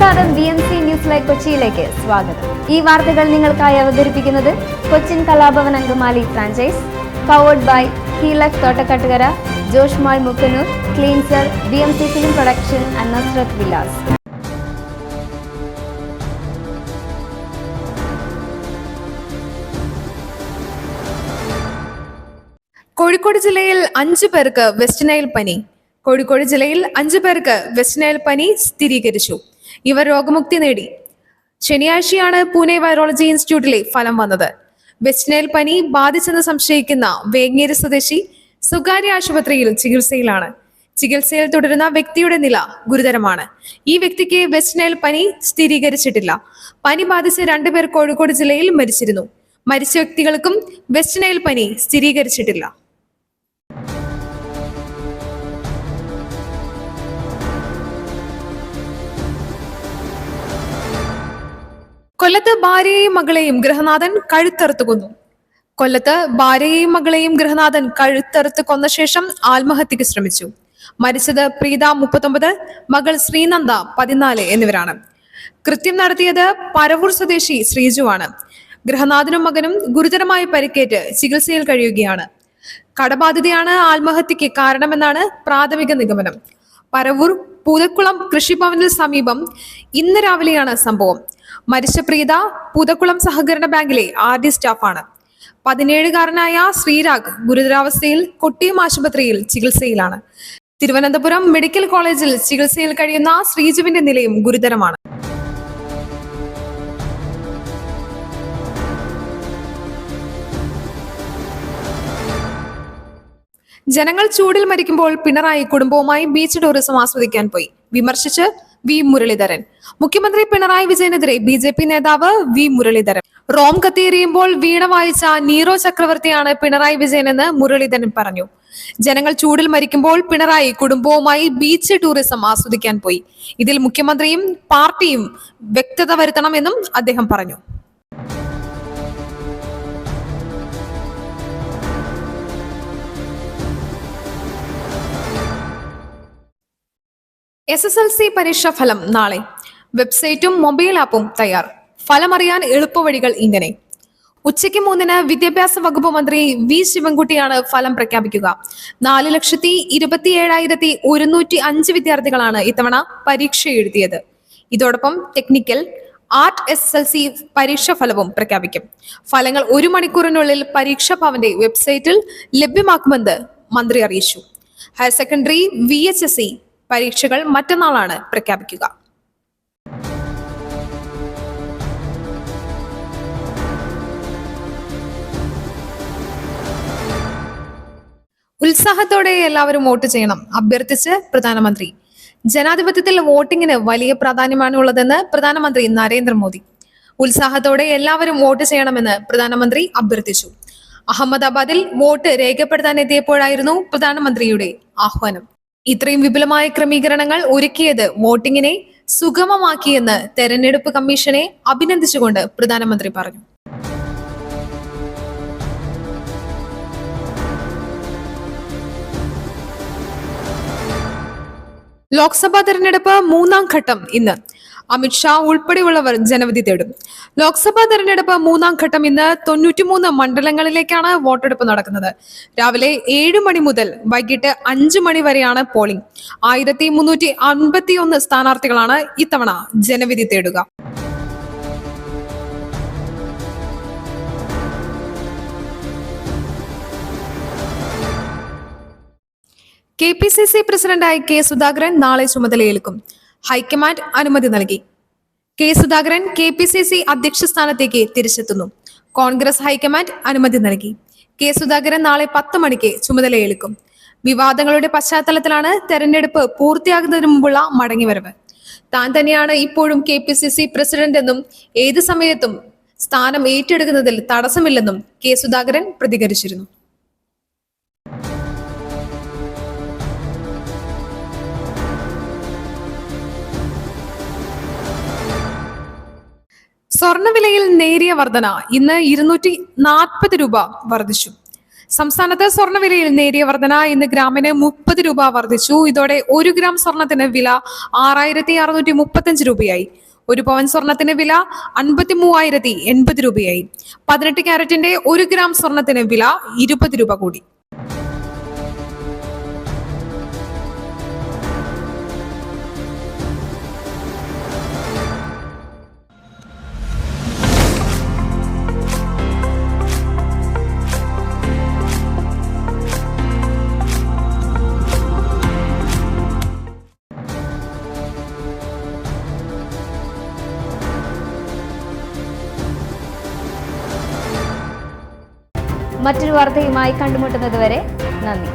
നമസ്കാരം, BMC news live കൊച്ചിയിലേക്ക് സ്വാഗതം. ഈ വാർത്തകൾ നിങ്ങൾക്കായി അവതരിപ്പിക്കുന്നത് Cochin Kalabhavan Angamaly franchise, powered by ഹീലക് Thottakattukara, Josh mall Mookkannoor, cleanser, BMC film production and Nazrath Vilas. Kozhikode ജില്ലയിൽ 5 പേർക്ക് വെസ്റ്റ് നൈൽ പനി. കോഴിക്കോട് ജില്ലയിൽ 5 പേർക്ക് വെസ്റ്റ് നൈൽ പനി സ്ഥിരീകരിച്ചു. ഇവർ രോഗമുക്തി നേടി. ശനിയാഴ്ചയാണ് പൂനെ വൈറോളജി ഇൻസ്റ്റിറ്റ്യൂട്ടിലെ ഫലം വന്നത്. വെസ്റ്റ് നൈൽ പനി ബാധിച്ചെന്ന് സംശയിക്കുന്ന വേങ്ങേരി സ്വദേശി സ്വകാര്യ ആശുപത്രിയിൽ ചികിത്സയിലാണ്. ചികിത്സയിൽ തുടരുന്ന വ്യക്തിയുടെ നില ഗുരുതരമാണ്. ഈ വ്യക്തിക്ക് വെസ്റ്റ് നൈൽ പനി സ്ഥിരീകരിച്ചിട്ടില്ല. പനി ബാധിച്ച് 2 പേർ കോഴിക്കോട് ജില്ലയിൽ മരിച്ചിരുന്നു. മരിച്ച വ്യക്തികൾക്കും വെസ്റ്റ് നൈൽ പനി സ്ഥിരീകരിച്ചിട്ടില്ല. കൊല്ലത്ത് ഭാര്യയെയും മകളെയും ഗൃഹനാഥൻ കഴുത്തറുത്ത് കൊന്നു. കൊല്ലത്ത് ഭാര്യയെയും മകളെയും ഗൃഹനാഥൻ കഴുത്തറുത്ത് കൊന്ന ശേഷം ആത്മഹത്യക്ക് ശ്രമിച്ചു. മരിച്ചത് പ്രീത 39, മകൾ ശ്രീനന്ദ 14 എന്നിവരാണ്. കൃത്യം നടത്തിയത് പരവൂർ സ്വദേശി ശ്രീജുവാണ്. ഗൃഹനാഥനും മകനും ഗുരുതരമായി പരിക്കേറ്റ് ചികിത്സയിൽ കഴിയുകയാണ്. കടബാധ്യതയാണ് ആത്മഹത്യക്ക് കാരണമെന്നാണ് പ്രാഥമിക നിഗമനം. പരവൂർ പൂതക്കുളം കൃഷിഭവനിൽ സമീപം ഇന്ന് രാവിലെയാണ് സംഭവം. മരിച്ച പ്രീത പൂതക്കുളം സഹകരണ ബാങ്കിലെ RD സ്റ്റാഫാണ്. 17-കാരനായ ശ്രീരാഗ് ഗുരുതരാവസ്ഥയിൽ കൊട്ടിയം ആശുപത്രിയിൽ ചികിത്സയിലാണ്. തിരുവനന്തപുരം മെഡിക്കൽ കോളേജിൽ ചികിത്സയിൽ കഴിയുന്ന ശ്രീജുവിന്റെ നിലയും ഗുരുതരമാണ്. ജനങ്ങൾ ചൂടിൽ മരിക്കുമ്പോൾ പിണറായി കുടുംബവുമായി ബീച്ച് ടൂറിസം ആസ്വദിക്കാൻ പോയി. വിമർശിച്ച് V. മുരളീധരൻ. മുഖ്യമന്ത്രി പിണറായി വിജയനെതിരെ BJP നേതാവ് V. മുരളീധരൻ. റോം കത്തിയെറിയുമ്പോൾ വീണ വായിച്ച നീറോ ചക്രവർത്തിയാണ് പിണറായി വിജയനെന്ന് മുരളീധരൻ പറഞ്ഞു. ജനങ്ങൾ ചൂടിൽ മരിക്കുമ്പോൾ പിണറായി കുടുംബവുമായി ബീച്ച് ടൂറിസം ആസ്വദിക്കാൻ പോയി. ഇതിൽ മുഖ്യമന്ത്രിയും പാർട്ടിയും വ്യക്തത വരുത്തണമെന്നും അദ്ദേഹം പറഞ്ഞു. SSLC പരീക്ഷാ ഫലം നാളെ. വെബ്സൈറ്റും മൊബൈൽ ആപ്പും തയ്യാർ. ഫലമറിയാൻ എളുപ്പവഴികൾ ഇങ്ങനെ. ഉച്ചയ്ക്ക് 3-ന് വിദ്യാഭ്യാസ വകുപ്പ് മന്ത്രി V. ശിവൻകുട്ടിയാണ് ഫലം പ്രഖ്യാപിക്കുക. 4,27,105 വിദ്യാർത്ഥികളാണ് ഇത്തവണ പരീക്ഷ എഴുതിയത്. ഇതോടൊപ്പം ടെക്നിക്കൽ, ആർട്ട് SSLC പരീക്ഷാ ഫലവും പ്രഖ്യാപിക്കും. ഫലങ്ങൾ 1 മണിക്കൂറിനുള്ളിൽ പരീക്ഷാ ഭവന്റെ വെബ്സൈറ്റിൽ ലഭ്യമാക്കുമെന്ന് മന്ത്രി അറിയിച്ചു. ഹയർ സെക്കൻഡറി VHSE പരീക്ഷകൾ മറ്റന്നാളാണ് പ്രഖ്യാപിക്കുക. ഉത്സാഹത്തോടെ എല്ലാവരും വോട്ട് ചെയ്യണം അഭ്യർത്ഥിച്ച് പ്രധാനമന്ത്രി. ജനാധിപത്യത്തിൽ വോട്ടിങ്ങിന് വലിയ പ്രാധാന്യമാണ് ഉള്ളതെന്ന് പ്രധാനമന്ത്രി നരേന്ദ്രമോദി. ഉത്സാഹത്തോടെ എല്ലാവരും വോട്ട് ചെയ്യണമെന്ന് പ്രധാനമന്ത്രി അഭ്യർത്ഥിച്ചു. അഹമ്മദാബാദിൽ വോട്ട് രേഖപ്പെടുത്താൻ എത്തിയപ്പോഴായിരുന്നു പ്രധാനമന്ത്രിയുടെ ആഹ്വാനം. ഇത്രയും വിപുലമായ ക്രമീകരണങ്ങൾ ഒരുക്കിയത് വോട്ടിങ്ങിനെ സുഗമമാക്കിയെന്ന് തെരഞ്ഞെടുപ്പ് കമ്മീഷനെ അഭിനന്ദിച്ചുകൊണ്ട് പ്രധാനമന്ത്രി പറഞ്ഞു. ലോക്സഭാ തെരഞ്ഞെടുപ്പ് 3-ാം ഘട്ടം ഇന്ന്. അമിത്ഷാ ഉൾപ്പെടെയുള്ളവർ ജനവിധി തേടും. ലോക്സഭാ തെരഞ്ഞെടുപ്പ് 3-ാം ഘട്ടം ഇന്ന് 93 മണ്ഡലങ്ങളിലേക്കാണ് വോട്ടെടുപ്പ് നടക്കുന്നത്. രാവിലെ 7 മണി മുതൽ വൈകിട്ട് 5 മണി വരെയാണ് പോളിംഗ്. 1351 സ്ഥാനാർത്ഥികളാണ് ഇത്തവണ ജനവിധി തേടുക. KPCC പ്രസിഡന്റായി K. സുധാകരൻ നാളെ ചുമതലയേൽക്കും. ഹൈക്കമാൻഡ് അനുമതി നൽകി. K. സുധാകരൻ KPCC അധ്യക്ഷ സ്ഥാനത്തേക്ക് തിരിച്ചെത്തുന്നു. കോൺഗ്രസ് ഹൈക്കമാൻഡ് അനുമതി നൽകി. K. സുധാകരൻ നാളെ 10 മണിക്ക് ചുമതലയേൽക്കും. വിവാദങ്ങളുടെ പശ്ചാത്തലത്തിലാണ് തെരഞ്ഞെടുപ്പ് പൂർത്തിയാകുന്നതിന് മുമ്പുള്ള മടങ്ങിവരവ്. താൻ തന്നെയാണ് ഇപ്പോഴും KPCC പ്രസിഡന്റ് എന്നും ഏത് സമയത്തും സ്ഥാനം ഏറ്റെടുക്കുന്നതിൽ തടസ്സമില്ലെന്നും K. സുധാകരൻ പ്രതികരിച്ചിരുന്നു. സ്വർണ്ണവിലയിൽ നേരിയ വർധന. ഇന്ന് 240 രൂപ വർദ്ധിച്ചു. സംസ്ഥാനത്ത് സ്വർണ്ണവിലയിൽ നേരിയ വർധന. ഇന്ന് ഗ്രാമിന് 30 രൂപ വർദ്ധിച്ചു. ഇതോടെ 1 ഗ്രാം സ്വർണത്തിന് വില 6635 രൂപയായി. 1 പവൻ സ്വർണത്തിന് വില 53,080 രൂപയായി. 18 ക്യാരറ്റിന്റെ 1 ഗ്രാം സ്വർണത്തിന് വില 20 രൂപ കൂടി. മറ്റൊരു വാർത്തയുമായി കണ്ടുമുട്ടുന്നതുവരെ നന്ദി.